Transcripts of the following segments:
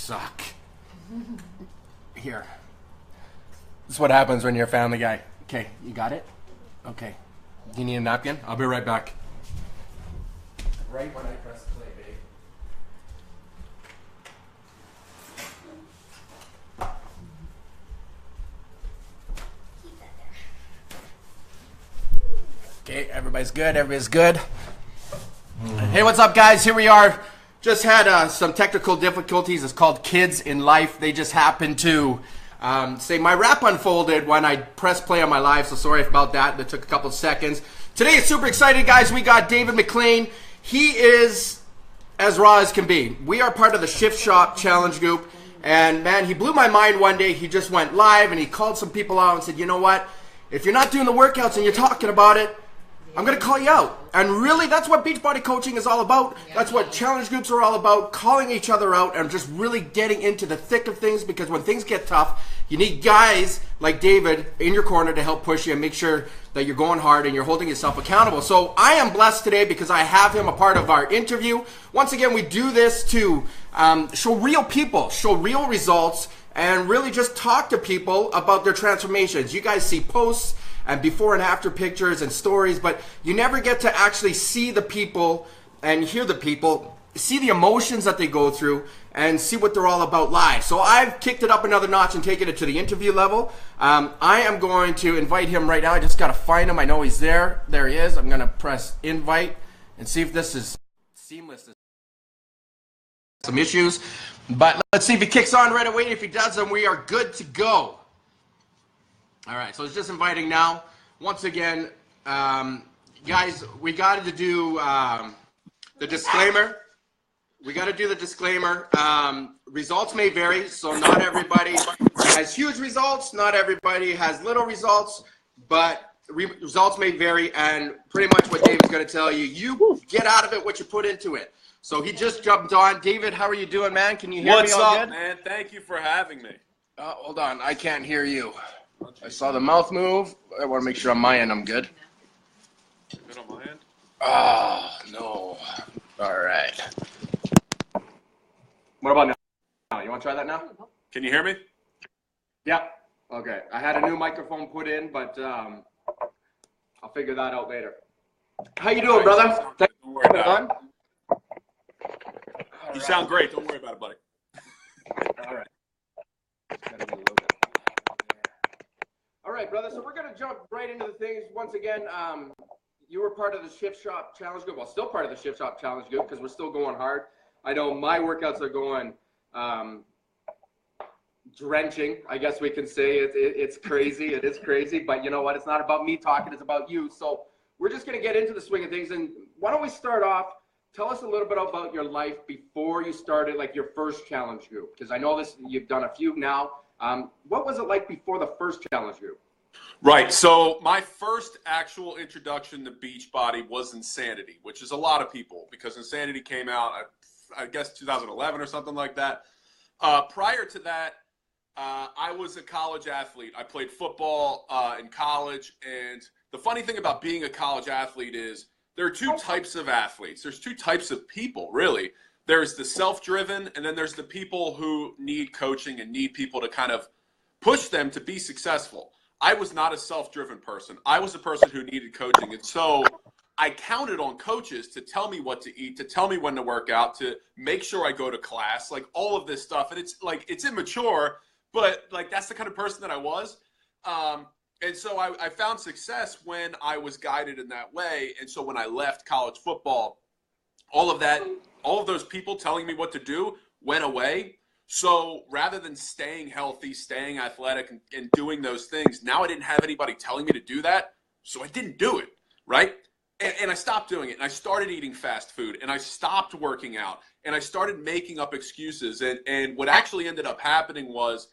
suck. Here. This is what happens when you're a family guy. Okay, you got it? Okay. Do you need a napkin? I'll be right back. Right when I press play, babe. Okay, everybody's good. Everybody's good. Hey, what's up, guys? Here we are. Just had some technical difficulties. It's called Kids in Life. They just happened to say my rap unfolded when I pressed play on my live, so sorry about that. That took a couple of seconds. Today is super excited, guys. We got David McClain. He is as raw as can be. We are part of the Shift Shop Challenge group, and man, he blew my mind one day. He just went live, and he called some people out and said, you know what? If you're not doing the workouts and you're talking about it, I'm going to call you out. And really, that's what Beachbody coaching is all about. That's what challenge groups are all about, calling each other out and just really getting into the thick of things, because when things get tough, you need guys like David in your corner to help push you and make sure that you're going hard and you're holding yourself accountable. So I am blessed today because I have him a part of our interview. Once again, we do this to show real people, show real results, and really just talk to people about their transformations. You guys see posts and before and after pictures and stories, but you never get to actually see the people and hear the people, see the emotions that they go through, and see what they're all about live. So I've kicked it up another notch and taken it to the interview level. I am going to invite him right now. I just got to find him. I know he's there. There he is. I'm going to press invite and see if this is seamless. Some issues, but let's see if he kicks on right away. If he does, then we are good to go. All right, so it's just inviting now. Once again, guys, we got to do the disclaimer. We got to do the disclaimer. Results may vary, so not everybody has huge results. Not everybody has little results, but results may vary. And pretty much what David's going to tell you, you get out of it what you put into it. So he just jumped on. David, how are you doing, man? Can you hear me all good? What's up, man? Thank you for having me. Hold on, I can't hear you. I saw the mouth move. I want to make sure on my end I'm good. Good on my end? Oh, no. All right. What about now? You want to try that now? Can you hear me? Yeah. Okay. I had a new microphone put in, but I'll figure that out later. How you doing, brother? Don't worry about it. You sound great. Don't worry about it, buddy. All right. All right, brother, so we're going to jump right into the things. Once again, you were part of the Shift Shop Challenge group. Well, still part of the Shift Shop Challenge group because we're still going hard. I know my workouts are going drenching, I guess we can say. It's crazy. It is crazy. But you know what? It's not about me talking. It's about you. So we're just going to get into the swing of things. And why don't we start off? Tell us a little bit about your life before you started, like your first challenge group. Because I know you've done a few now. What was it like before the first challenge group? Right. So my first actual introduction to Beachbody was Insanity, which is a lot of people because Insanity came out, I guess, 2011 or something like that. Prior to that, I was a college athlete. I played football in college. And the funny thing about being a college athlete is there are two types of athletes. There's two types of people, really. There's the self-driven, and then there's the people who need coaching and need people to kind of push them to be successful. I was not a self-driven person. I was a person who needed coaching. And so I counted on coaches to tell me what to eat, to tell me when to work out, to make sure I go to class, like all of this stuff. And it's like, it's immature, but like that's the kind of person that I was. And so I found success when I was guided in that way. And so when I left college football, all of those people telling me what to do went away. So rather than staying healthy, staying athletic, and doing those things, now I didn't have anybody telling me to do that. So I didn't do it, right? And I stopped doing it. And I started eating fast food. And I stopped working out. And I started making up excuses. And what actually ended up happening was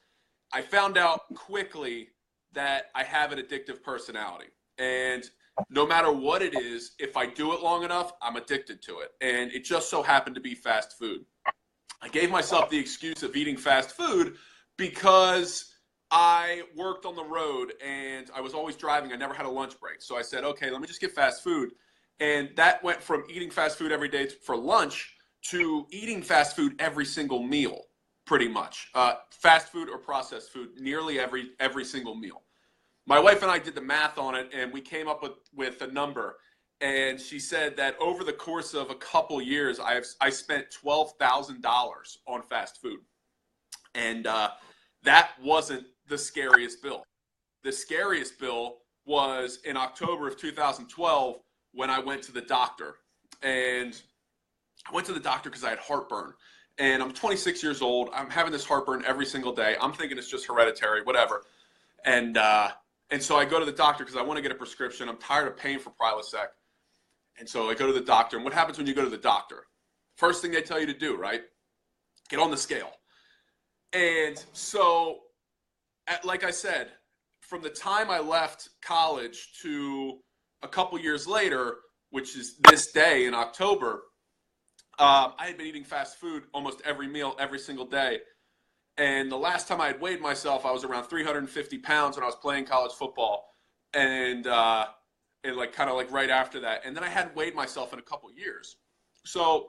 I found out quickly that I have an addictive personality. And no matter what it is, if I do it long enough, I'm addicted to it. And it just so happened to be fast food. I gave myself the excuse of eating fast food because I worked on the road and I was always driving. I never had a lunch break. So I said, okay, let me just get fast food. And that went from eating fast food every day for lunch to eating fast food every single meal. pretty much. Fast food or processed food, nearly every single meal. My wife and I did the math on it, and we came up with a number. And she said that over the course of a couple years, I spent $12,000 on fast food. And that wasn't the scariest bill. The scariest bill was in October of 2012 when I went to the doctor. And I went to the doctor because I had heartburn. And I'm 26 years old. I'm having this heartburn every single day. I'm thinking it's just hereditary, whatever. And so I go to the doctor because I want to get a prescription. I'm tired of paying for Prilosec. And so I go to the doctor. And what happens when you go to the doctor? First thing they tell you to do, right? Get on the scale. And so, like I said, from the time I left college to a couple years later, which is this day in October, I had been eating fast food almost every meal, every single day. And the last time I had weighed myself, I was around 350 pounds when I was playing college football. And like kind of like right after that. And then I hadn't weighed myself in a couple years. So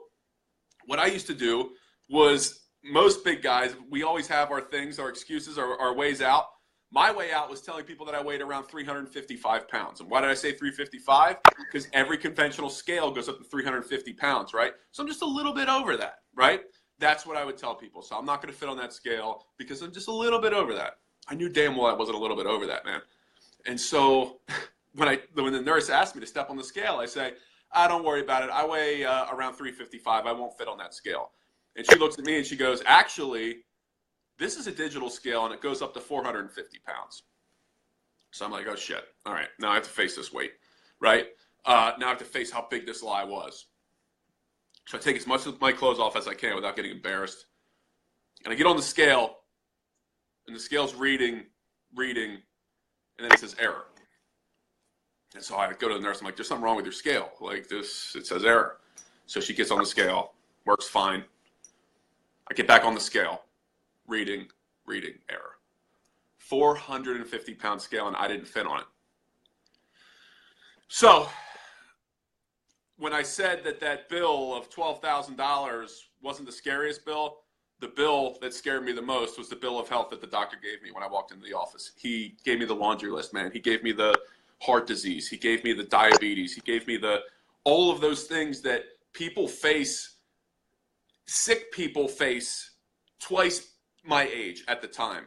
what I used to do was, most big guys, we always have our things, our excuses, our ways out. My way out was telling people that I weighed around 355 pounds. And why did I say 355? Because every conventional scale goes up to 350 pounds, right? So I'm just a little bit over that, right? That's what I would tell people. So I'm not going to fit on that scale because I'm just a little bit over that. I knew damn well I wasn't a little bit over that, man. And so when the nurse asked me to step on the scale, I say, don't worry about it. I weigh around 355. I won't fit on that scale. And she looks at me and she goes, actually, this is a digital scale and it goes up to 450 pounds. So I'm like, oh shit. All right, now I have to face this weight, right? Now I have to face how big this lie was. So I take as much of my clothes off as I can without getting embarrassed. And I get on the scale and the scale's reading, and then it says error. And so I go to the nurse. I'm like, there's something wrong with your scale. Like this, it says error. So she gets on the scale, works fine. I get back on the scale, reading, error. 450-pound scale, and I didn't fit on it. So when I said that bill of $12,000 wasn't the scariest bill, the bill that scared me the most was the bill of health that the doctor gave me when I walked into the office. He gave me the laundry list, man. He gave me the heart disease. He gave me the diabetes. He gave me all of those things that people face. Sick people face twice my age at the time.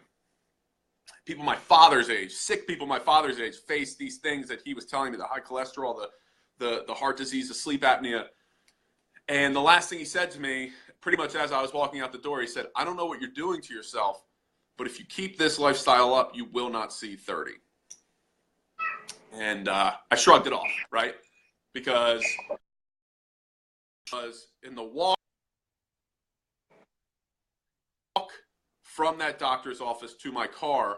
People my father's age, sick people my father's age face these things that he was telling me, the high cholesterol, the heart disease, the sleep apnea. And the last thing he said to me, pretty much as I was walking out the door, he said, I don't know what you're doing to yourself, but if you keep this lifestyle up, you will not see 30. And I shrugged it off, right? Because in the walk from that doctor's office to my car,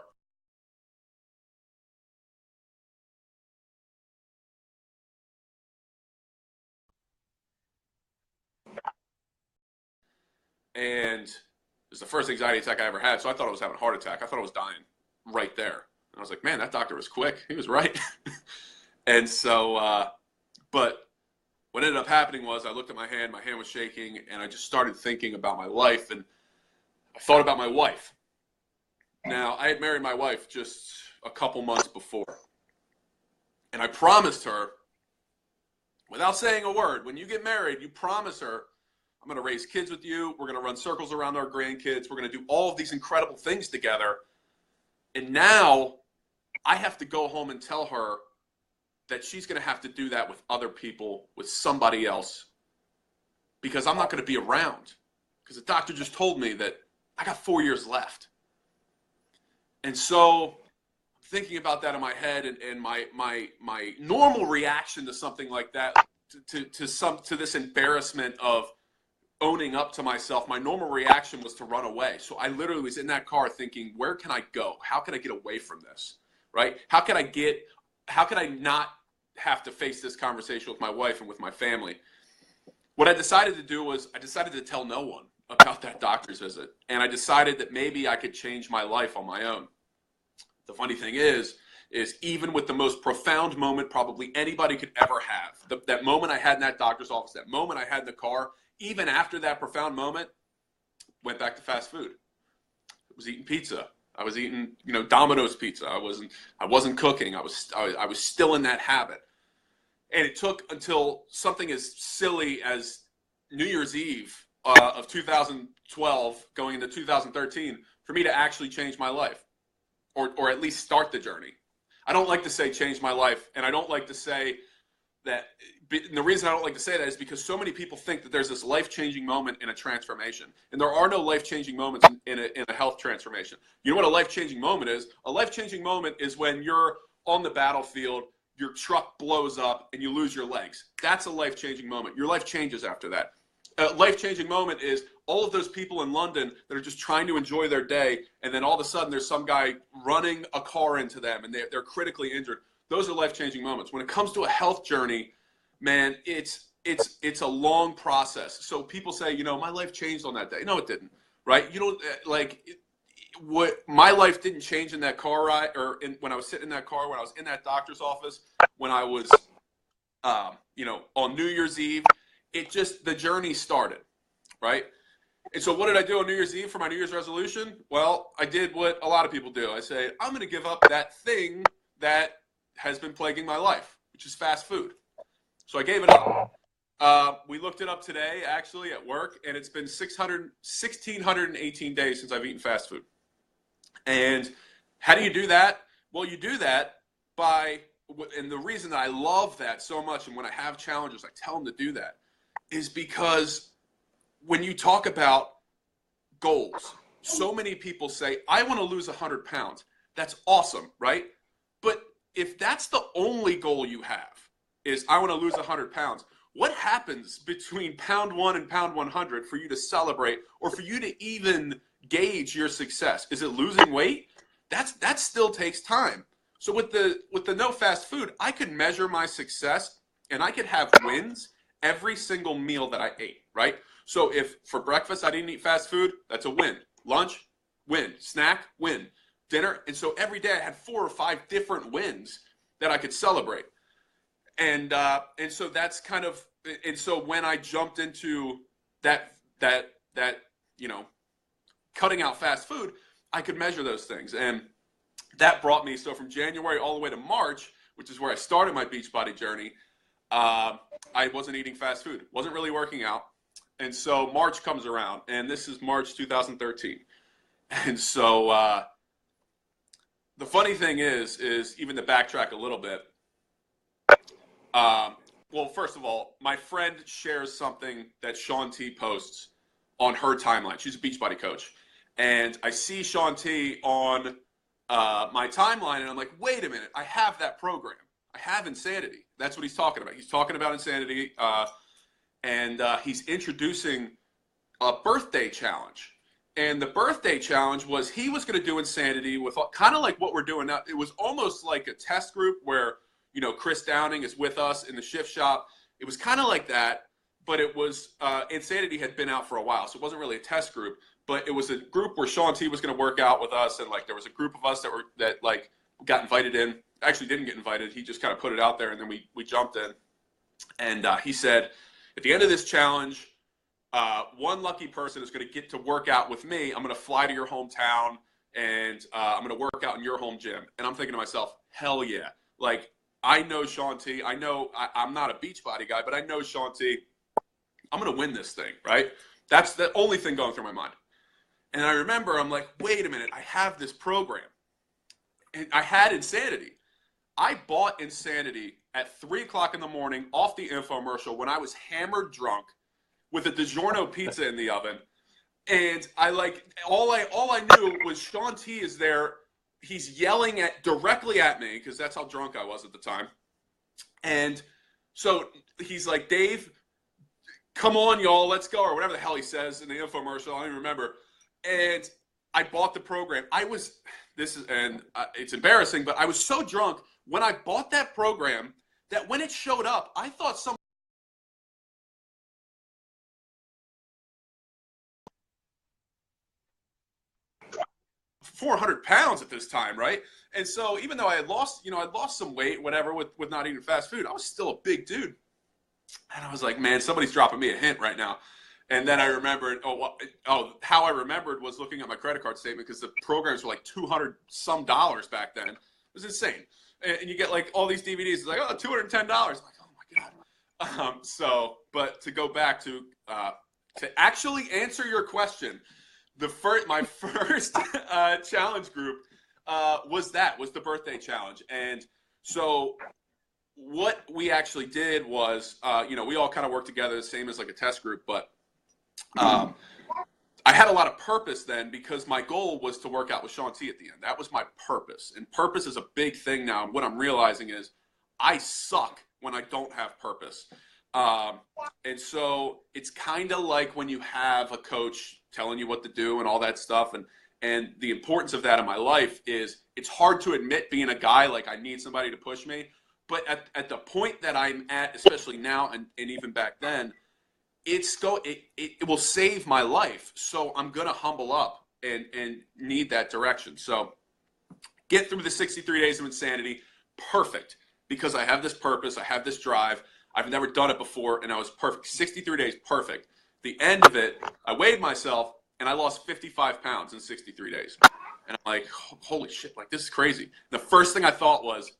and it was the first anxiety attack I ever had, so I thought I was having a heart attack. I thought I was dying right there. And I was like, man, that doctor was quick. He was right. And so, but what ended up happening was I looked at my hand was shaking, and I just started thinking about my life, and I thought about my wife. Now, I had married my wife just a couple months before, and I promised her, without saying a word, when you get married, you promise her, I'm going to raise kids with you, we're going to run circles around our grandkids, we're going to do all of these incredible things together, and now I have to go home and tell her that she's going to have to do that with other people, with somebody else, because I'm not going to be around. Because the doctor just told me that I got 4 years left. And so thinking about that in my head, and my normal reaction to something like that, to this embarrassment of owning up to myself, my normal reaction was to run away. So I literally was in that car thinking, where can I go? How can I get away from this? Right? How can I not have to face this conversation with my wife and with my family? What I decided to do was I decided to tell no one about that doctor's visit. And I decided that maybe I could change my life on my own. The funny thing is even with the most profound moment probably anybody could ever have, that moment I had in that doctor's office, that moment I had in the car, even after that profound moment, went back to fast food. was eating pizza. I was eating, Domino's pizza. I wasn't cooking. I was still in that habit. And it took until something as silly as New Year's Eve of 2012 going into 2013 for me to actually change my life, or at least start the journey. I don't like to say change my life, and I don't like to say that. And the reason I don't like to say that is because so many people think that there's this life-changing moment in a transformation, and there are no life-changing moments in a health transformation. You know what a life-changing moment is? A life-changing moment is when you're on the battlefield, your truck blows up, and you lose your legs. That's a life-changing moment. Your life changes after that. A life-changing moment is all of those people in London that are just trying to enjoy their day, and then all of a sudden there's some guy running a car into them, and they're critically injured. Those are life-changing moments. When it comes to a health journey, man, it's a long process. So people say, my life changed on that day. No, it didn't, right? What my life didn't change in that car ride, or when I was sitting in that car, when I was in that doctor's office, when I was, on New Year's Eve. The journey started, right? And so what did I do on New Year's Eve for my New Year's resolution? Well, I did what a lot of people do. I say, I'm going to give up that thing that has been plaguing my life, which is fast food. So I gave it up. We looked it up today, actually, at work, and it's been 1,618 days since I've eaten fast food. And how do you do that? Well, you do that and the reason that I love that so much, and when I have challenges, I tell them to do that, is because when you talk about goals, so many people say, I want to lose 100 pounds. That's awesome, right? But if that's the only goal you have, is I want to lose 100 pounds, what happens between pound 1 and pound 100 for you to celebrate, or for you to even gauge your success? Is it losing weight? That still takes time. So with the no fast food, I could measure my success, and I could have wins every single meal that I ate, right? So if for breakfast I didn't eat fast food, that's a win. Lunch, win. Snack, win. Dinner. And so every day I had 4 or 5 different wins that I could celebrate. And so that's kind of, and so when I jumped into that cutting out fast food, I could measure those things. And that brought me, so from January all the way to March, which is where I started my Beachbody journey, I wasn't eating fast food, wasn't really working out. And so March comes around, and this is March 2013. And so the funny thing is even to backtrack a little bit, well, first of all, my friend shares something that Shaun T posts on her timeline. She's a Beachbody coach. And I see Shaun T on my timeline, and I'm like, wait a minute, I have that program. I have Insanity. That's what he's talking about. He's talking about Insanity, and he's introducing a birthday challenge. And the birthday challenge was he was going to do Insanity with kind of like what we're doing now. It was almost like a test group where, Chris Downing is with us in the shift shop. It was kind of like that, but it was Insanity had been out for a while, so it wasn't really a test group. But it was a group where Shaun T was going to work out with us, and there was a group of us that got invited in. Actually, didn't get invited. He just kind of put it out there, and then we jumped in. And he said, at the end of this challenge, one lucky person is going to get to work out with me. I'm going to fly to your hometown, and I'm going to work out in your home gym. And I'm thinking to myself, hell yeah! I know Shaun T. I know I'm not a Beachbody guy, but I know Shaun T. I'm going to win this thing, right? That's the only thing going through my mind. And I remember, I'm like, wait a minute, I have this program. And I had Insanity. I bought Insanity at 3 o'clock in the morning off the infomercial when I was hammered drunk with a DiGiorno pizza in the oven. And all I knew was Shaun T is there. He's yelling directly at me, because that's how drunk I was at the time. And so he's like, Dave, come on, y'all, let's go, or whatever the hell he says in the infomercial. I don't even remember. And I bought the program. It's embarrassing, but I was so drunk when I bought that program that when it showed up, I thought 400 pounds at this time, right? And so even though I had lost some weight, whatever, with not eating fast food, I was still a big dude. And I was like, man, somebody's dropping me a hint right now. And then I remembered, how I remembered was looking at my credit card statement because the programs were like $200 some back then. It was insane. And you get like all these DVDs, it's like, oh, $210. I'm like, oh my God. But to go back to actually answer your question, my first challenge group was the birthday challenge. And so what we actually did was, we all kind of worked together, the same as like a test group, but I had a lot of purpose then because my goal was to work out with Shaun T at the end. That was my purpose. And purpose is a big thing now. And what I'm realizing is I suck when I don't have purpose. And so it's kind of like when you have a coach telling you what to do and all that stuff. And the importance of that in my life is it's hard to admit being a guy, like I need somebody to push me. But at the point that I'm at, especially now and even back then, it will save my life. So I'm going to humble up and need that direction. So get through the 63 days of insanity. Perfect. Because I have this purpose. I have this drive. I've never done it before. And I was perfect. 63 days, perfect. The end of it, I weighed myself and I lost 55 pounds in 63 days. And I'm like, holy shit, like this is crazy. The first thing I thought was,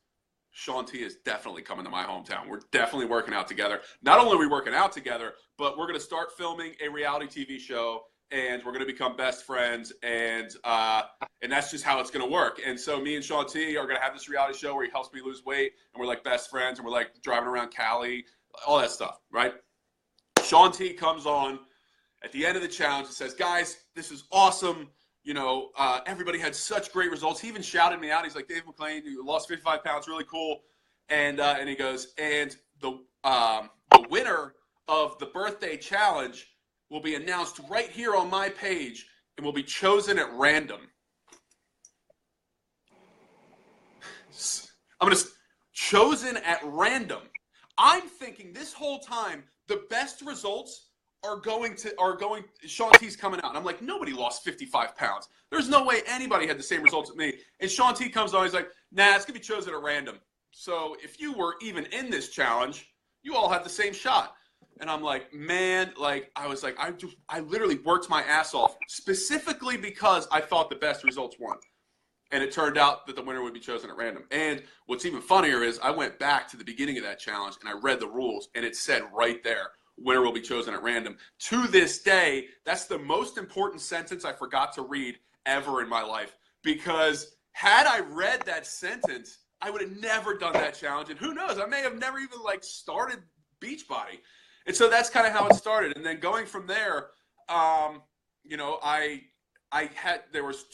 Shaun T is definitely coming to my hometown. We're definitely working out together. Not only are we working out together, but we're going to start filming a reality TV show, and we're going to become best friends, and that's just how it's going to work. And so me and Shaun T are going to have this reality show where he helps me lose weight, and we're like best friends, and we're like driving around Cali, all that stuff, right? Shaun T comes on at the end of the challenge and says, guys, this is awesome. Everybody had such great results. He even shouted me out. He's like, David McClain, you lost 55 pounds, really cool. And he goes, and the winner of the birthday challenge will be announced right here on my page and will be chosen at random. Chosen at random. I'm thinking this whole time, the best results are going Shaun T's coming out. And I'm like, nobody lost 55 pounds. There's no way anybody had the same results as me. And Shaun T comes on, he's like, nah, it's going to be chosen at random. So if you were even in this challenge, you all had the same shot. And I'm like, man, like, I was like, I literally worked my ass off specifically because I thought the best results won. And it turned out that the winner would be chosen at random. And what's even funnier is I went back to the beginning of that challenge and I read the rules and it said right there, winner will be chosen at random. To this day, that's the most important sentence I forgot to read ever in my life. Because had I read that sentence, I would have never done that challenge. And who knows, I may have never even like started Beachbody. And so that's kind of how it started. And then going from there, there was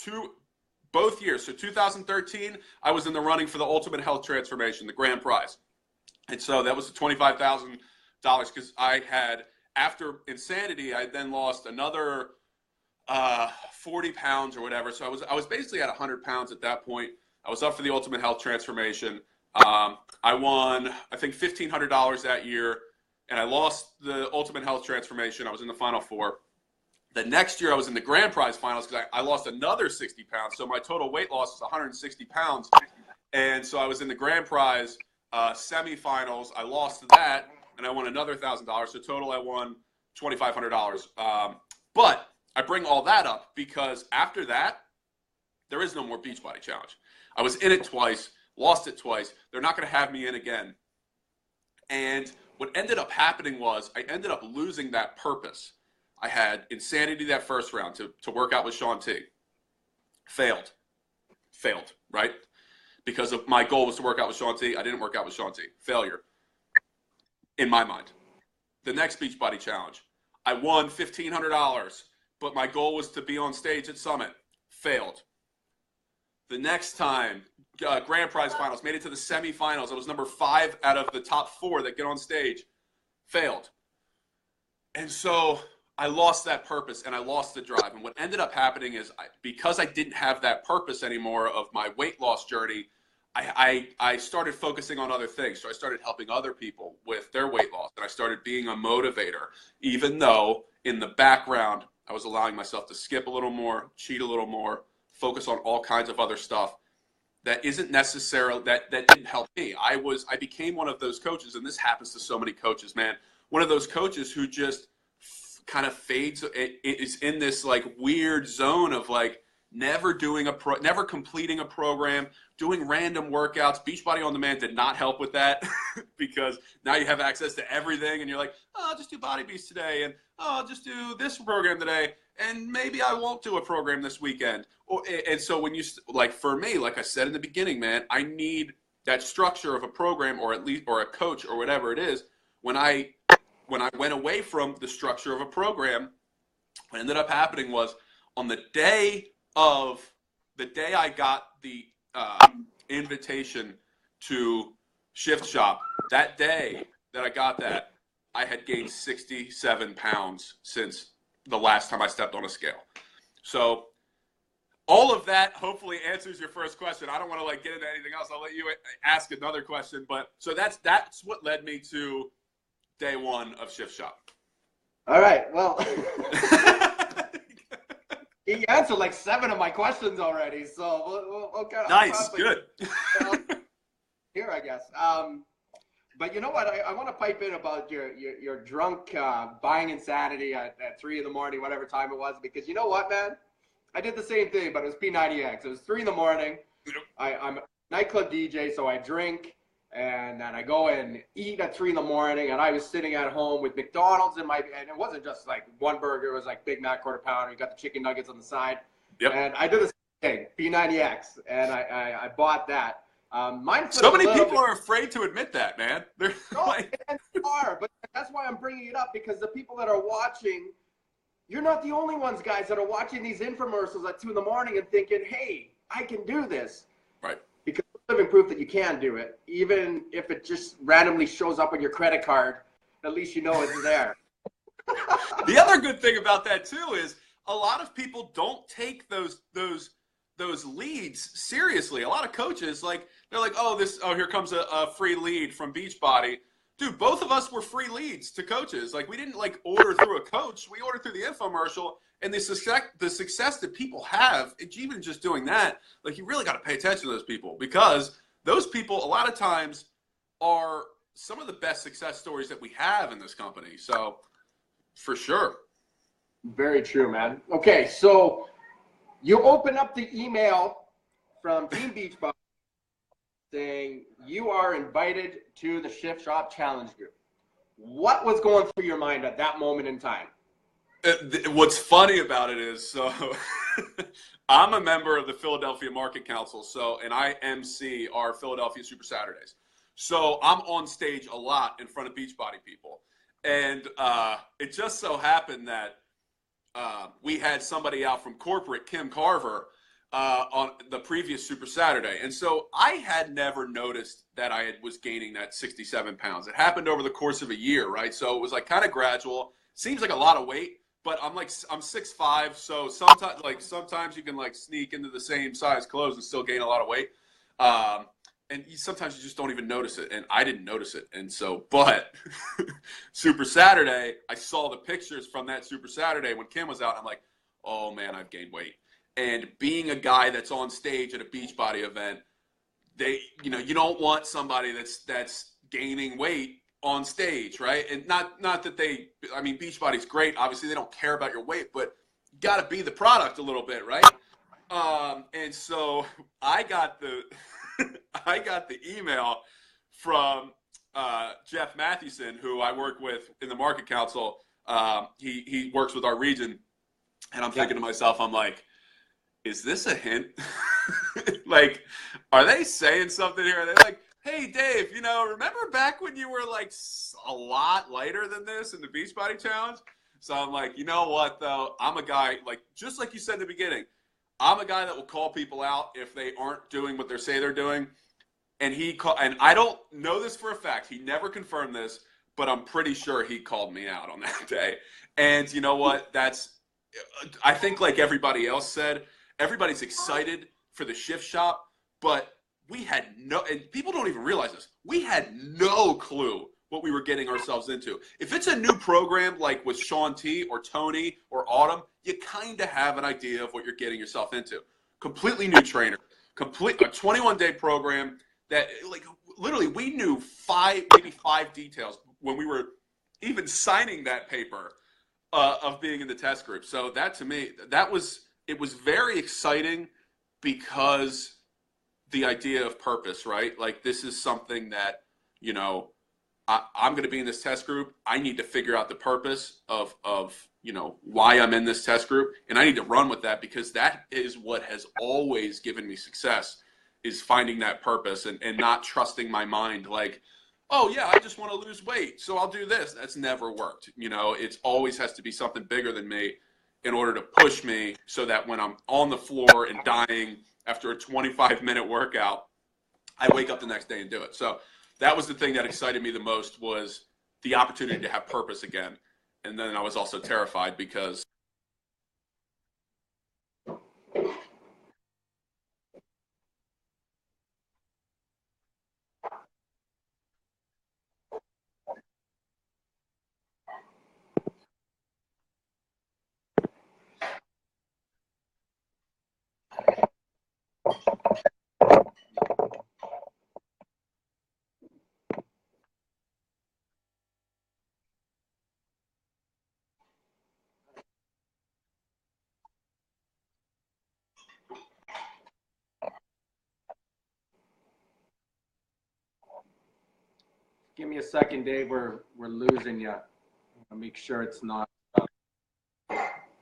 both years. So 2013, I was in the running for the Ultimate Health Transformation, the grand prize. And so that was the $25,000 because I had, after insanity, I then lost another 40 pounds or whatever. So I was basically at 100 pounds at that point. I was up for the Ultimate Health Transformation. I won, I think, $1,500 that year, and I lost the Ultimate Health Transformation. I was in the Final Four. The next year, I was in the Grand Prize Finals because I lost another 60 pounds. So my total weight loss was 160 pounds. And so I was in the Grand Prize semifinals. I lost that, and I won another $1,000. So total, I won $2,500. But I bring all that up because after that, there is no more Beachbody Challenge. I was in it twice, lost it twice. They're not going to have me in again. And what ended up happening was I ended up losing that purpose. I had insanity that first round to work out with Shaun T. Failed, right? Because of my goal was to work out with Shaun T. I didn't work out with Shaun T. Failure, in my mind. The next Beachbody Challenge, I won $1,500, but my goal was to be on stage at Summit. Failed. The next time, Grand Prize Finals, made it to the semifinals. I was number 5 out of the top 4 that get on stage. Failed. And so I lost that purpose and I lost the drive. And what ended up happening is because I didn't have that purpose anymore of my weight loss journey, I started focusing on other things. So I started helping other people with their weight loss. And I started being a motivator, even though in the background, I was allowing myself to skip a little more, cheat a little more, focus on all kinds of other stuff that isn't necessarily, that didn't help me. I became one of those coaches, and this happens to so many coaches, man. One of those coaches who just kind of fades. It is in this like weird zone of like never completing a program, doing random workouts. Beachbody On Demand did not help with that because now you have access to everything, and you're like, oh, I'll just do Body Beast today, and oh, I'll just do this program today, and maybe I won't do a program this weekend. And so when you like, for me, like I said in the beginning, man, I need that structure of a program, or at least, or a coach, or whatever it is. When I went away from the structure of a program, what ended up happening was on the day I got the invitation to Shift Shop, that day that I got that, I had gained 67 pounds since the last time I stepped on a scale. So all of that hopefully answers your first question. I don't want to like get into anything else. I'll let you ask another question. But so that's what led me to day one of Shift Shop. All right. Well, he answered like 7 of my questions already. So we'll kind of nice, good. Here, I guess. But you know what? I want to pipe in about your drunk buying insanity at 3 in the morning, whatever time it was, because you know what, man? I did the same thing, but it was P90X. It was 3 in the morning. I'm a nightclub DJ, so I drink, and then I go and eat at 3 in the morning, and I was sitting at home with McDonald's and it wasn't just like one burger. It was like Big Mac, quarter pounder. You got the chicken nuggets on the side. Yep. And I did the same thing, P90X, and I bought that. So many people are afraid to admit that, man. They're and they are, but that's why I'm bringing it up, because the people that are watching, you're not the only ones, guys, that are watching these infomercials at 2 in the morning and thinking, hey, I can do this. Right. Because we're living proof that you can do it. Even if it just randomly shows up on your credit card, at least you know it's there. The other good thing about that, too, is a lot of people don't take those leads seriously. A lot of coaches, like, they're like, oh, here comes a free lead from Beachbody. Dude, both of us were free leads to coaches. Like, we didn't like order through a coach. We ordered through the infomercial, and the success that people have, even just doing that, like, you really got to pay attention to those people, because those people a lot of times are some of the best success stories that we have in this company. So for sure. Very true, man. Okay. So you open up the email from Team Beachbody saying you are invited to the Shift Shop Challenge Group. What was going through your mind at that moment in time? What's funny about it is, so I'm a member of the Philadelphia Market Council, and I MC our Philadelphia Super Saturdays. So I'm on stage a lot in front of Beachbody people. And it just so happened that we had somebody out from corporate, Kim Carver, on the previous Super Saturday. And so I had never noticed that I was gaining that 67 pounds. It happened over the course of a year, right? So it was like kind of gradual. Seems like a lot of weight, but I'm 6'5", so sometimes you can like sneak into the same size clothes and still gain a lot of weight. And sometimes you just don't even notice it, and I didn't notice it. And so, but Super Saturday, I saw the pictures from that Super Saturday when Kim was out. I'm like, oh man, I've gained weight. And being a guy that's on stage at a Beachbody event, you don't want somebody that's gaining weight on stage, right? And not that Beachbody's great. Obviously, they don't care about your weight, but you got to be the product a little bit, right? And so I got the email from Jeff Mathewson, who I work with in the Market Council. He works with our region, and I'm thinking to myself, I'm like, is this a hint? Like, are they saying something here? Are they like, hey, Dave, remember back when you were like a lot lighter than this in the Beachbody Challenge? So I'm like, you know what, though? I'm a guy, like, just like you said in the beginning, I'm a guy that will call people out if they aren't doing what they say they're doing. And and I don't know this for a fact. He never confirmed this, but I'm pretty sure he called me out on that day. And you know what? I think like everybody else said, everybody's excited for the Shift Shop, but and people don't even realize this, we had no clue what we were getting ourselves into. If it's a new program like with Sean T or Tony or Autumn, you kind of have an idea of what you're getting yourself into. Completely new trainer, a 21-day program that like literally we knew maybe five details when we were even signing that paper of being in the test group. So that to me, it was very exciting because the idea of purpose, right? Like this is something that, you know, I'm going to be in this test group. I need to figure out the purpose of you know, why I'm in this test group. And I need to run with that because that is what has always given me success, is finding that purpose and not trusting my mind. Like, oh yeah, I just want to lose weight, so I'll do this. That's never worked. You know, it always has to be something bigger than me in order to push me so that when I'm on the floor and dying after a 25-minute workout, I wake up the next day and do it. So that was the thing that excited me the most, was the opportunity to have purpose again. And then I was also terrified because Give me a second, Dave. We're losing you. I'll make sure it's not.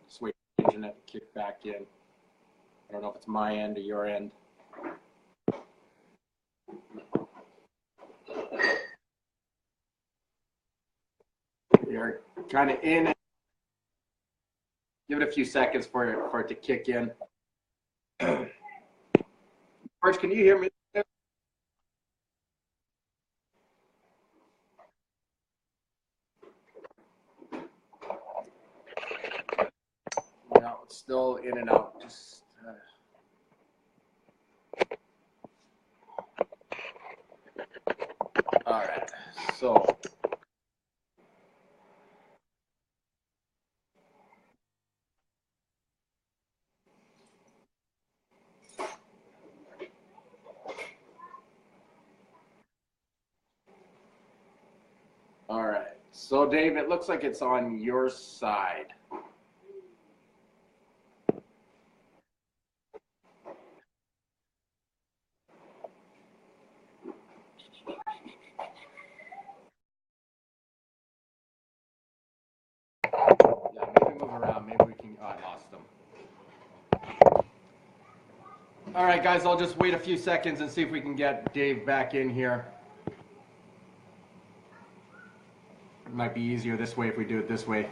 Just wait for the internet to kick back in. I don't know if it's my end or your end. You're kind of in. Give it a few seconds for it to kick in. George, can you hear me? No, it's still in and out. Just. All right. So. All right. So, Dave, it looks like it's on your side. Yeah, maybe move around. Maybe we can. Oh, I lost them. All right, guys, I'll just wait a few seconds and see if we can get Dave back in here. It might be easier this way if we do it this way.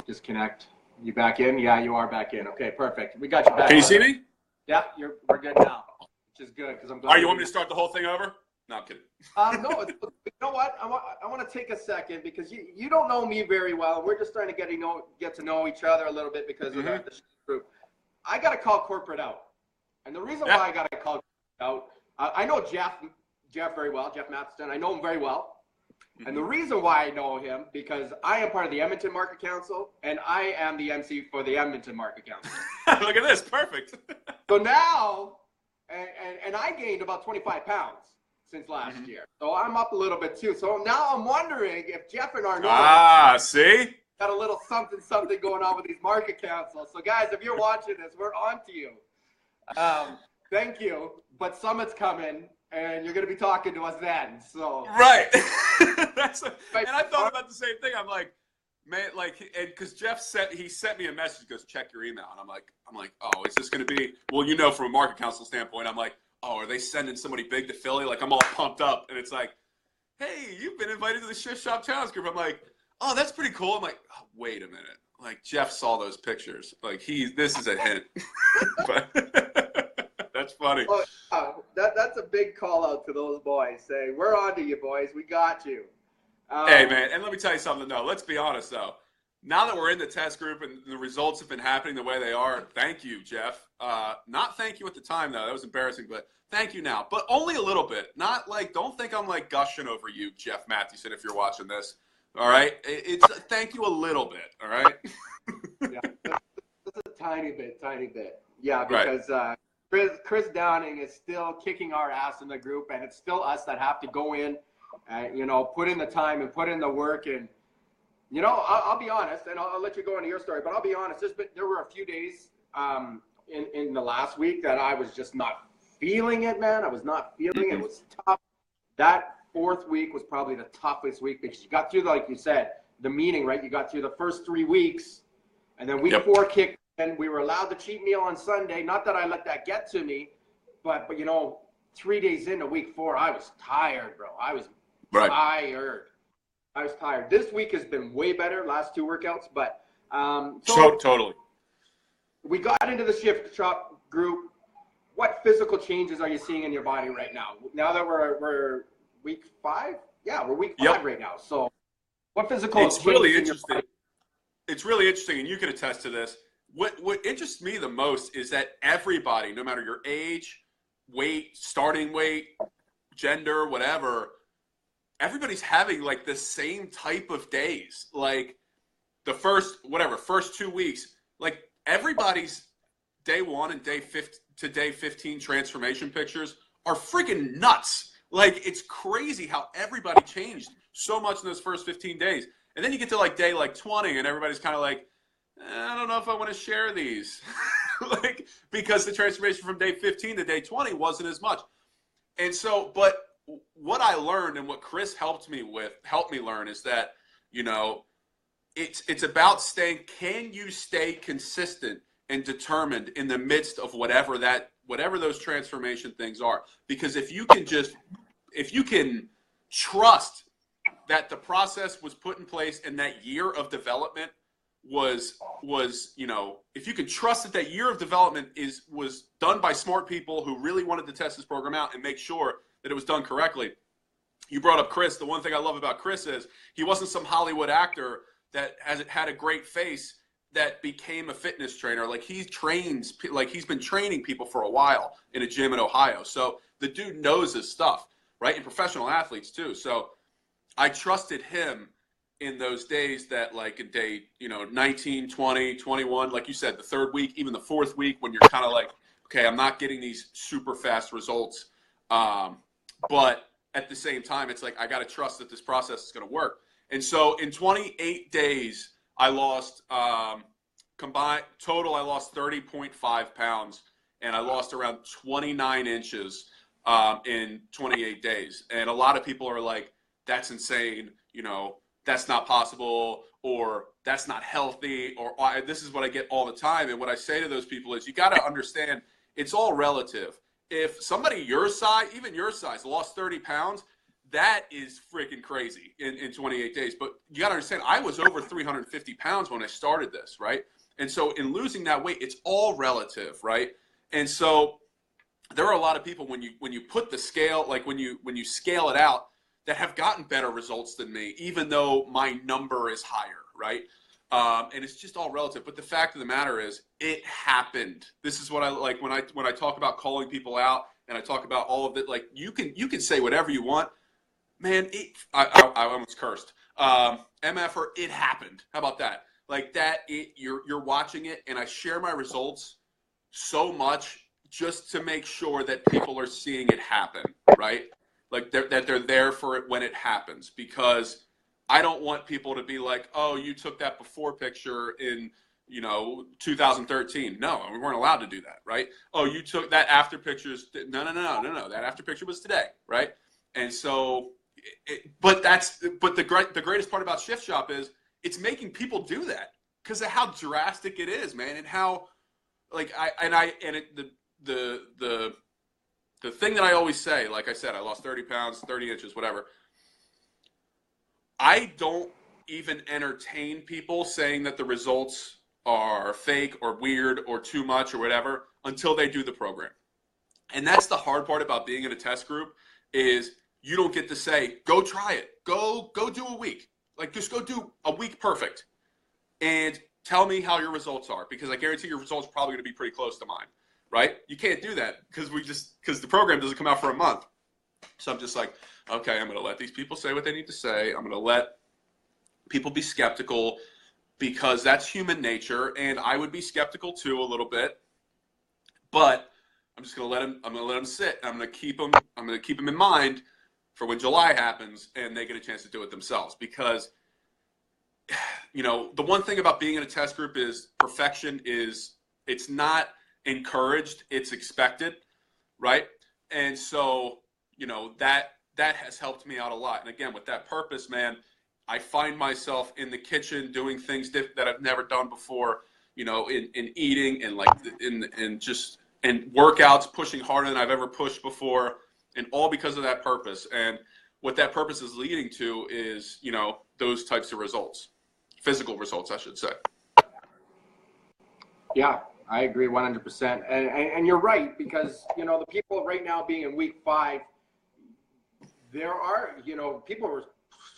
Disconnect. You back in? Yeah, you are back in. Okay, perfect. We got you back. Can you see me? Yeah, we're good now, which is good because I'm glad. Are you want me to start the whole thing over? No, I'm kidding. No, you know what? I want to take a second because you don't know me very well. We're just trying to get to know each other a little bit because of the group. I got to call corporate out, and the reason why I got to call out, I know Jeff very well, Jeff Matheson. I know him very well. And the reason why I know him, because I am part of the Edmonton Market Council, and I am the MC for the Edmonton Market Council. Look at this, perfect. So now, and I gained about 25 pounds since last year. So I'm up a little bit too. So now I'm wondering if Jeff and Arnaud see? got a little something going on with these market councils. So guys, if you're watching this, we're on to you. Thank you. But Summit's coming. And you're going to be talking to us then, so. Right. And I thought about the same thing. I'm like, man, like, and because Jeff sent me a message, he goes, check your email. And I'm like, oh, is this going to be, well, you know, from a market council standpoint, I'm like, oh, are they sending somebody big to Philly? Like, I'm all pumped up. And it's like, hey, you've been invited to the Shift Shop Challenge Group. I'm like, oh, that's pretty cool. I'm like, oh, wait a minute. Like, Jeff saw those pictures. Like, this is a hint. But that's funny. Well, that's a big call out to those boys. Say, we're on to you, boys. We got you. Hey, man, and let me tell you something, though. Let's be honest, though. Now that we're in the test group and the results have been happening the way they are, thank you, Jeff. Not thank you at the time, though. That was embarrassing, but thank you now. But only a little bit. Not like, don't think I'm like gushing over you, Jeff Matheson, if you're watching this. All right? It's thank you a little bit, all right? Yeah, just a tiny bit. Yeah, because Chris Downing is still kicking our ass in the group, and it's still us that have to go in, put in the time and put in the work. And I'll be honest, and I'll let you go into your story, but I'll be honest. There were a few days in the last week that I was just not feeling it, man. I was not feeling it. It was tough. That fourth week was probably the toughest week because you got through, like you said, the meeting, right? You got through the first 3 weeks, and then week 4 kicked in. We were allowed the cheat meal on Sunday. Not that I let that get to me, but 3 days into week 4, I was tired, bro. I was tired. I was tired. This week has been way better, last 2 workouts, but totally. We got into the shift shop group. What physical changes are you seeing in your body right now? Now that we're week 5? Yeah, we're week 5 right now. So what physical It's really interesting. It's really interesting, and you can attest to this. What interests me the most is that everybody, no matter your age, weight, starting weight, gender, whatever, everybody's having like the same type of days. Like the first 2 weeks, like everybody's day 1 and day 15 transformation pictures are freaking nuts. Like it's crazy how everybody changed so much in those first 15 days. And then you get to like day 20 and everybody's kind of like, I don't know if I want to share these. Like, because the transformation from day 15 to day 20 wasn't as much. And so, but what I learned and what Chris helped me learn is that, it's about can you stay consistent and determined in the midst of whatever those transformation things are? Because if you can trust that the process was put in place and that year of development was if you can trust that year of development was done by smart people who really wanted to test this program out and make sure that it was done correctly. You brought up Chris. The one thing I love about Chris is he wasn't some Hollywood actor that had a great face that became a fitness trainer. Like he's been training people for a while in a gym in Ohio. So the dude knows his stuff, right? And professional athletes too. So I trusted him in those days that like in day, 19, 20, 21, like you said, the third week, even the fourth week when you're kind of like, okay, I'm not getting these super fast results. But at the same time, it's like, I got to trust that this process is going to work. And so in 28 days, I lost combined total. I lost 30.5 pounds, and I lost around 29 inches in 28 days. And a lot of people are like, "That's insane," "That's not possible," or "That's not healthy," or this is what I get all the time. And what I say to those people is, you got to understand, it's all relative. If somebody your size, even your size, lost 30 pounds. That is freaking crazy in 28 days. But you got to understand, I was over 350 pounds when I started this, right? And so in losing that weight, it's all relative, right? And so there are a lot of people when you put the scale, like when you scale it out, that have gotten better results than me, even though my number is higher, right? And it's just all relative. But the fact of the matter is, it happened. This is what I like when I talk about calling people out and I talk about all of it. Like you can say whatever you want. Man, I almost cursed. MFR, it happened. How about that? Like that, you're watching it, and I share my results so much just to make sure that people are seeing it happen, right? Like that they're there for it when it happens, because I don't want people to be like, oh, you took that before picture in 2013. No, we weren't allowed to do that, right? Oh, you took that after pictures. No. That after picture was today, right? And so. But the greatest part about Shift Shop is it's making people do that because of how drastic it is, man, and how the thing that I always say, like I said, I lost 30 pounds, 30 inches, whatever. I don't even entertain people saying that the results are fake or weird or too much or whatever until they do the program. And that's the hard part about being in a test group is you don't get to say, go try it. Go do a week. Like, just go do a week perfect. And tell me how your results are, because I guarantee your results are probably going to be pretty close to mine, right? You can't do that because the program doesn't come out for a month. So I'm just like, okay, I'm going to let these people say what they need to say. I'm going to let people be skeptical because that's human nature. And I would be skeptical too a little bit, but I'm just going to let them sit. I'm going to keep them in mind for when July happens and they get a chance to do it themselves, because you know, the one thing about being in a test group is perfection is, it's not encouraged, it's expected, right? And so, you know, that has helped me out a lot. And again, with that purpose, man, I find myself in the kitchen doing things that I've never done before, you know, in eating and like in workouts, pushing harder than I've ever pushed before, and all because of that purpose. And what that purpose is leading to is, you know, those types of results, physical results, I should say. Yeah, I agree 100%. And you're right, because, you know, the people right now being in week 5, there are, you know, people were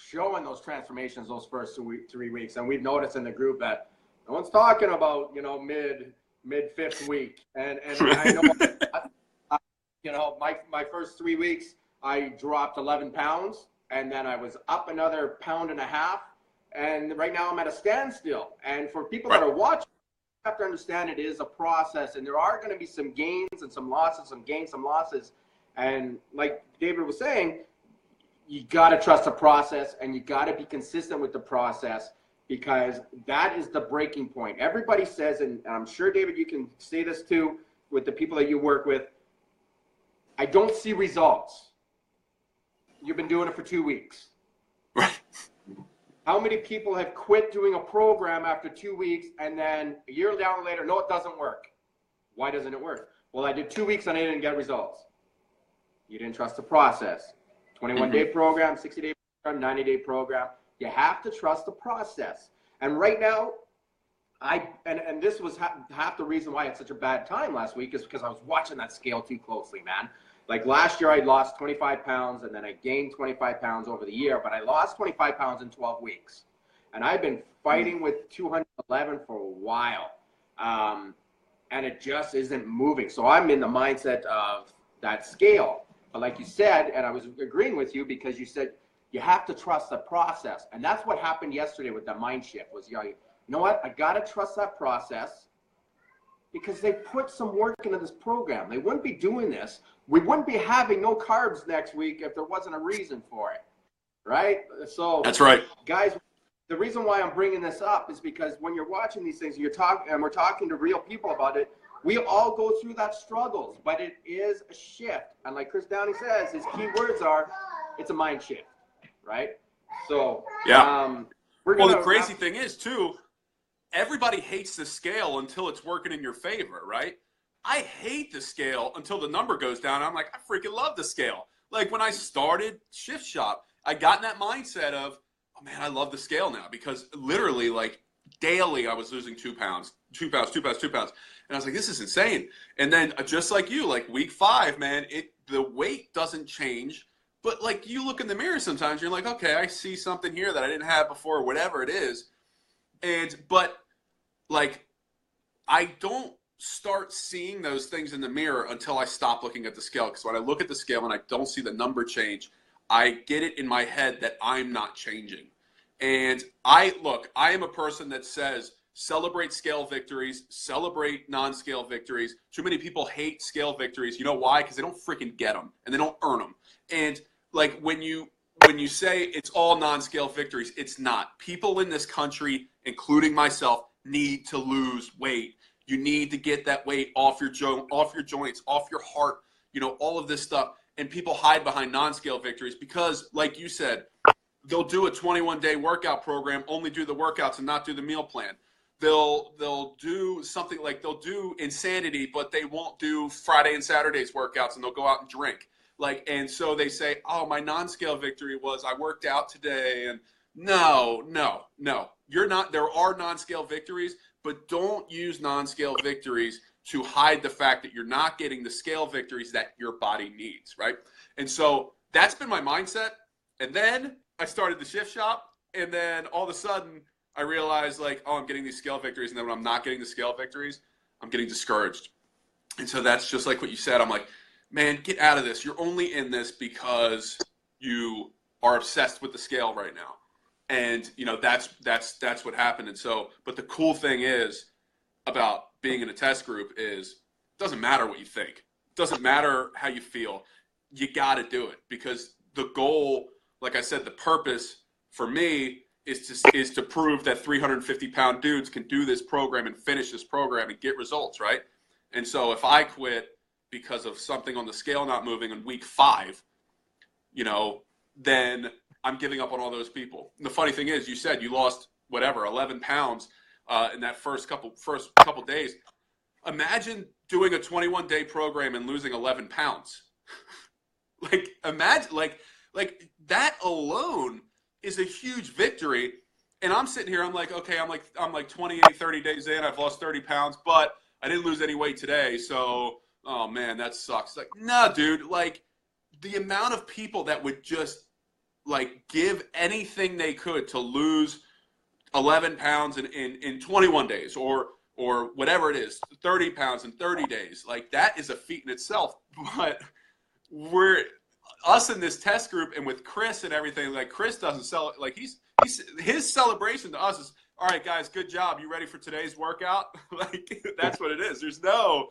showing those transformations those first 3 weeks. And we've noticed in the group that no one's talking about, you know, mid 5th week. And I know, you know, my first 3 weeks, I dropped 11 pounds, and then I was up another 1.5 pounds. And right now I'm at a standstill. And for people that are watching, you have to understand it is a process, and there are going to be some gains and some losses, some gains, some losses. And like David was saying, you got to trust the process, and you got to be consistent with the process, because that is the breaking point. Everybody says, and I'm sure, David, you can say this too with the people that you work with, I don't see results. You've been doing it for 2 weeks. Right. How many people have quit doing a program after 2 weeks, and then a year down later, no, it doesn't work? Why doesn't it work? Well, I did 2 weeks and I didn't get results. You didn't trust the process. 21-day program, 60-day program, 90-day program. You have to trust the process. And right now, and this was half the reason why I had such a bad time last week, is because I was watching that scale too closely, man. Like last year, I lost 25 pounds, and then I gained 25 pounds over the year, but I lost 25 pounds in 12 weeks. And I've been fighting with 211 for a while, and it just isn't moving. So I'm in the mindset of that scale. But like you said, and I was agreeing with you, because you said you have to trust the process. And that's what happened yesterday with the mind shift, was, you know what, I got to trust that process, because they put some work into this program. They wouldn't be doing this. We wouldn't be having no carbs next week if there wasn't a reason for it, right? So that's right, guys. The reason why I'm bringing this up is because when you're watching these things, we're talking to real people about it. We all go through that struggles, but it is a shift. And like Chris Downey says, his key words are, it's a mind shift, right? So yeah. Well, the crazy thing is too, everybody hates the scale until it's working in your favor, right? I hate the scale until the number goes down. I'm like, I freaking love the scale. Like when I started Shift Shop, I got in that mindset of, oh man, I love the scale now, because literally like daily I was losing 2 pounds. And I was like, this is insane. And then just like you, like week 5, man, the weight doesn't change, but like you look in the mirror sometimes, you're like, okay, I see something here that I didn't have before, or whatever it is. But like, I don't start seeing those things in the mirror until I stop looking at the scale. Because when I look at the scale and I don't see the number change, I get it in my head that I'm not changing. And I am a person that says, celebrate scale victories, celebrate non-scale victories. Too many people hate scale victories. You know why? Because they don't freaking get them, and they don't earn them. And like when you say it's all non-scale victories, it's not. People in this country, including myself, need to lose weight. You need to get that weight off your joints, off your heart, you know, all of this stuff. And people hide behind non-scale victories because, like you said, they'll do a 21-day workout program, only do the workouts and not do the meal plan. They'll do something like, they'll do insanity, but they won't do Friday and Saturday's workouts, and they'll go out and drink. Like, and so they say, oh, my non-scale victory was I worked out today. And no, you're not. There are non-scale victories, but don't use non-scale victories to hide the fact that you're not getting the scale victories that your body needs, right? And so that's been my mindset. And then I started the Shift Shop, and then all of a sudden I realized, like, oh, I'm getting these scale victories, and then when I'm not getting the scale victories, I'm getting discouraged. And so that's just like what you said. I'm like, man, get out of this. You're only in this because you are obsessed with the scale right now. And, you know, that's what happened. And so, but the cool thing is about being in a test group is it doesn't matter what you think. It doesn't matter how you feel. You got to do it, because the goal, like I said, the purpose for me is to prove that 350-pound dudes can do this program and finish this program and get results, right? And so if I quit because of something on the scale not moving in week 5, then I'm giving up on all those people. And the funny thing is, you said you lost 11 pounds in that first couple days. Imagine doing a 21-day program and losing 11 pounds. Imagine that alone is a huge victory. And I'm sitting here, I'm like, okay, I'm like 28, 30 days in, I've lost 30 pounds, but I didn't lose any weight today. So, oh man, that sucks. Nah, dude, the amount of people that would just give anything they could to lose 11 pounds in 21 days or whatever it is, 30 pounds in 30 days. That is a feat in itself. But us in this test group and with Chris and everything, Chris doesn't sell it. His celebration to us is, all right, guys, good job. You ready for today's workout? That's what it is. There's no,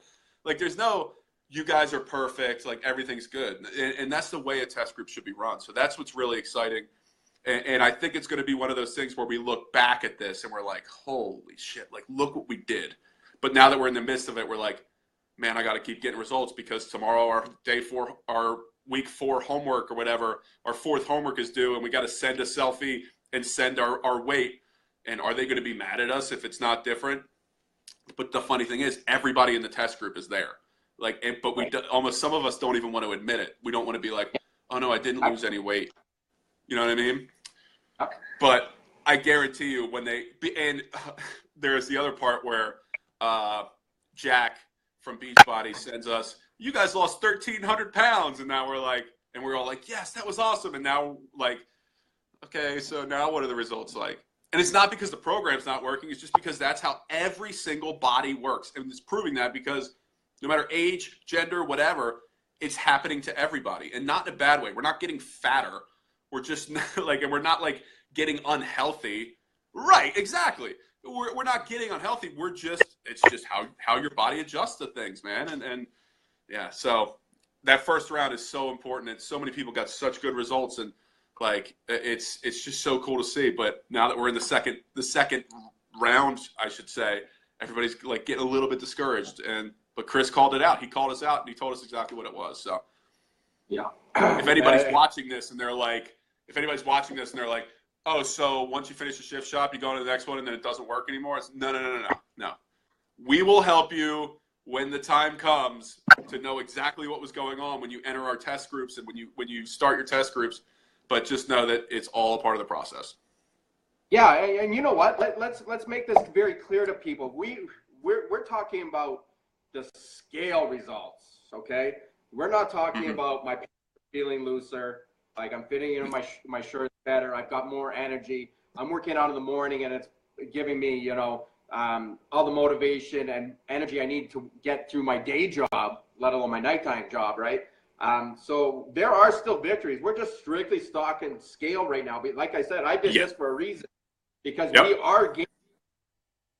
you guys are perfect. Everything's good. And that's the way a test group should be run. So that's what's really exciting. And I think it's going to be one of those things where we look back at this and we're like, holy shit, look what we did. But now that we're in the midst of it, we're like, man, I got to keep getting results because tomorrow our week 4 homework or whatever, our 4th homework is due and we got to send a selfie and send our weight. And are they going to be mad at us if it's not different? But the funny thing is, everybody in the test group is there. But almost some of us don't even want to admit it. We don't want to be like, oh no, I didn't lose any weight. You know what I mean? But I guarantee you there's the other part where Jack from Beachbody sends us, you guys lost 1,300 pounds. And now we're all like, yes, that was awesome. And now okay, so now what are the results like? And it's not because the program's not working. It's just because that's how every single body works. And it's proving that because no matter age, gender, whatever, it's happening to everybody. And not in a bad way. We're not getting fatter. We're just and we're not getting unhealthy. Right, exactly. We're not getting unhealthy. It's just how your body adjusts to things, man. And yeah, so that first round is so important. And so many people got such good results. And it's just so cool to see. But now that we're in the second round, I should say, everybody's getting a little bit discouraged. But Chris called it out. He called us out and he told us exactly what it was. So yeah. If anybody's watching this and they're like, oh, so once you finish the shift shop, you go to the next one and then it doesn't work anymore. It's no. We will help you when the time comes to know exactly what was going on when you enter our test groups and when you start your test groups. But just know that it's all a part of the process. Yeah, and you know what? Let's make this very clear to people. We're talking about the scale results, okay? We're not talking about my feeling looser, I'm fitting into my shirts better. I've got more energy. I'm working out in the morning, and it's giving me all the motivation and energy I need to get through my day job, let alone my nighttime job, right? So there are still victories. We're just strictly stock and scale right now. But like I said, I did this for a reason because we are gaining,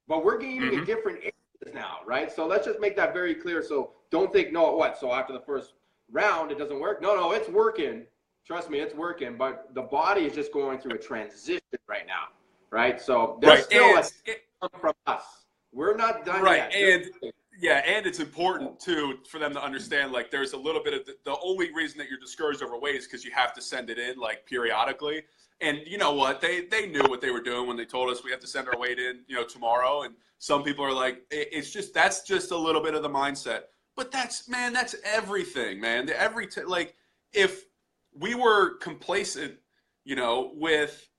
but we're gaining in different areas now, right? So let's just make that very clear. So don't think, so after the first round, it doesn't work. No, it's working. Trust me, it's working. But the body is just going through a transition right now, right? So there's still from us. We're not done yet. And it's important too for them to understand there's a little bit of the only reason that you're discouraged over weight is because you have to send it in periodically. And you know what? They knew what they were doing when they told us we have to send our weight in tomorrow. And some people are like, that's just a little bit of the mindset. But that's everything, man. If we were complacent, with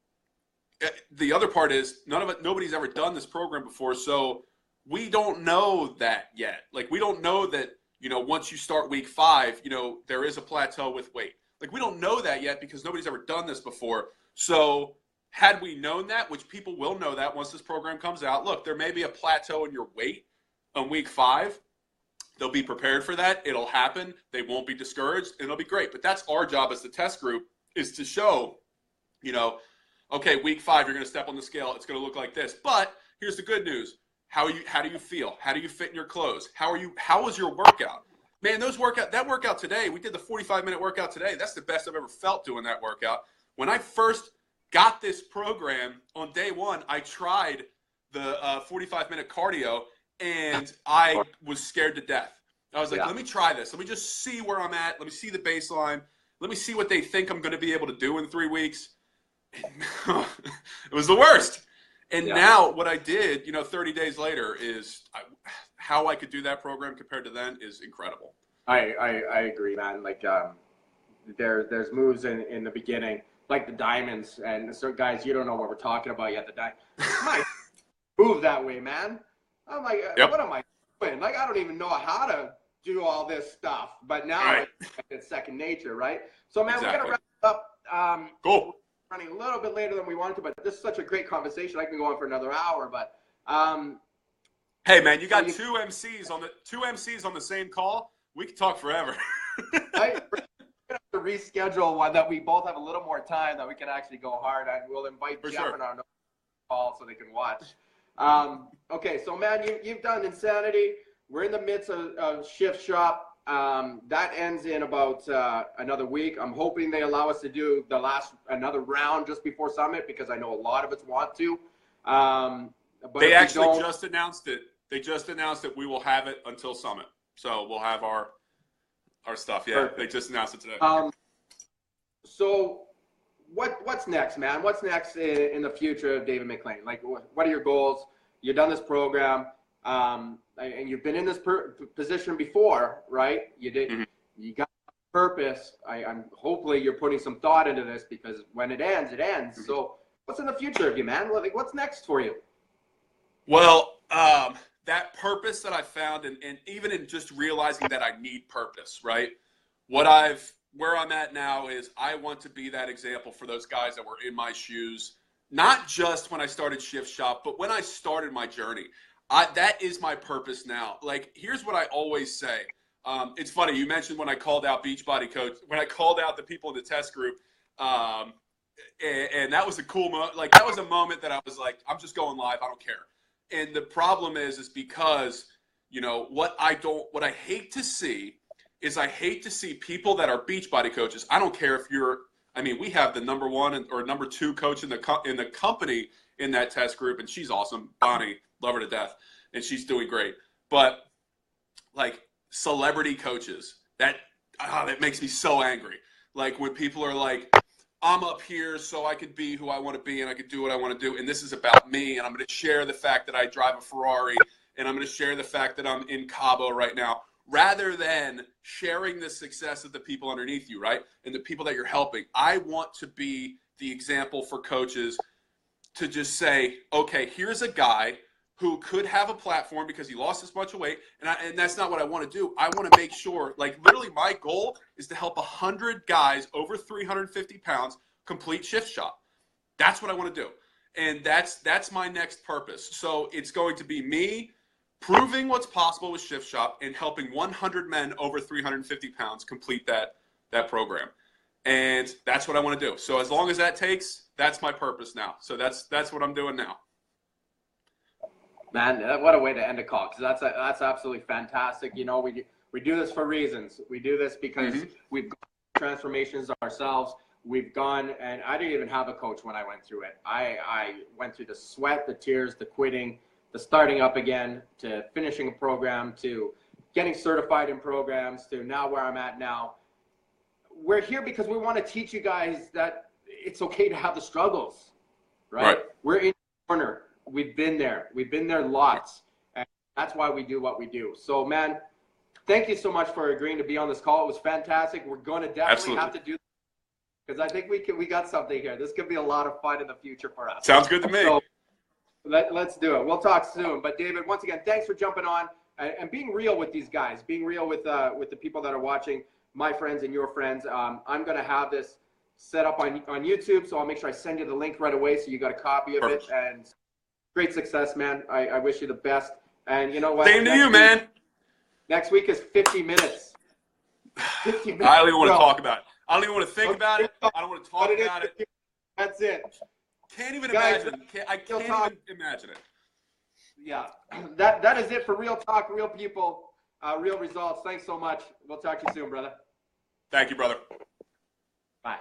the other part is nobody's ever done this program before, so we don't know that yet. We don't know that, once you start week 5, there is a plateau with weight. We don't know that yet because nobody's ever done this before. So had we known that, which people will know that once this program comes out, look, there may be a plateau in your weight on week 5. They'll be prepared for that. It'll happen. They won't be discouraged. It'll be great. But that's our job as the test group, is to show, okay, week 5, you're going to step on the scale. It's going to look like this. But here's the good news. How do you feel? How do you fit in your clothes? How was your workout? Man, that workout today, we did the 45-minute workout today. That's the best I've ever felt doing that workout. When I first got this program on day one. I tried the 45-minute cardio, and I was scared to death. I was like, let me try this. Let me just see where I'm at. Let me see the baseline. Let me see what they think I'm going to be able to do in 3 weeks. And it was the worst. And now what I did, 30 days later is how I could do that program compared to then is incredible. I agree, man. Like there's moves in the beginning, like the diamonds. And so guys, you don't know what we're talking about yet. The diamond move that way, man. I'm like, what am I doing? Like, I don't even know how to do all this stuff, but now it's second nature, right? So, man, we're gonna wrap up. Cool. Running a little bit later than we wanted to, but this is such a great conversation. I can go on for another hour, but hey, man, you got two MCs on the same call. We can talk forever. We're gonna have to reschedule one that we both have a little more time that we can actually go hard, and we'll invite Jeff and our call so they can watch. Okay, so man, you've done Insanity. We're in the midst of Shift Shop. That ends in about another week. I'm hoping they allow us to do another round just before Summit, because I know a lot of us want to. But they actually just announced it. They just announced that we will have it until Summit. So we'll have our stuff. Yeah, perfect. They just announced it today. So what's next, man? What's next in the future of David McClain? Like, what are your goals? You've done this program. And you've been in this position before, right? You did. Mm-hmm. You got purpose. I'm hopefully you're putting some thought into this, because when it ends, it ends. Mm-hmm. So what's in the future of you, man? Like, what's next for you? Well, that purpose that I found, and even in just realizing that I need purpose, right? Where I'm at now is I want to be that example for those guys that were in my shoes, not just when I started Shift Shop, but when I started my journey. That is my purpose now. Like, here's what I always say. It's funny, you mentioned when I called out Beachbody Coach, when I called out the people in the test group, and that was a cool moment. Like, that was a moment that I was like, I'm just going live. I don't care. And the problem is because, what I hate to see is I hate to see people that are Beachbody coaches. I don't care if we have the number 1 or number 2 coach in the company in that test group, and she's awesome. Bonnie, love her to death, and she's doing great. But like celebrity coaches, that makes me so angry. Like when people are like, I'm up here so I could be who I want to be and I could do what I want to do, and this is about me, and I'm going to share the fact that I drive a Ferrari, and I'm going to share the fact that I'm in Cabo right now, rather than sharing the success of the people underneath you, right? And the people that you're helping. I want to be the example for coaches to just say, okay, here's a guy who could have a platform because he lost this much weight, and that's not what I want to do. I want to make sure, like, literally my goal is to help 100 guys over 350 pounds complete Shift Shop. That's what I want to do, and that's my next purpose. So it's going to be me proving what's possible with Shift Shop and helping 100 men over 350 pounds complete that program. And that's what I want to do. So as long as that takes, that's my purpose now. So that's what I'm doing now. Man, what a way to end a call, because that's absolutely fantastic. We do this for reasons. We do this because we've gone through transformations ourselves. We've gone, and I didn't even have a coach when I went through it. I went through the sweat, the tears, the quitting, the starting up again, to finishing a program, to getting certified in programs, to now where I'm at now. We're here because we want to teach you guys that it's okay to have the struggles, right? We're in the corner. We've been there. We've been there lots. And that's why we do what we do. So, man, thank you so much for agreeing to be on this call. It was fantastic. We're going to definitely have to do this, because I think we got something here. This could be a lot of fun in the future for us. Sounds good to me. So let's do it. We'll talk soon. But, David, once again, thanks for jumping on and being real with these guys, being real with the people that are watching, my friends and your friends. I'm going to have this set up on YouTube, so I'll make sure I send you the link right away so you got a copy of it. And great success, man. I wish you the best. And you know what? Same to you, man. Next week is 50 minutes. 50 minutes. I don't even want to talk about it. I don't even want to think about it. I don't want to talk about it. That's it. Can't even imagine. I can't even imagine it. Yeah. That is it for Real Talk, Real People, Real Results. Thanks so much. We'll talk to you soon, brother. Thank you, brother. Bye.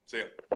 See ya.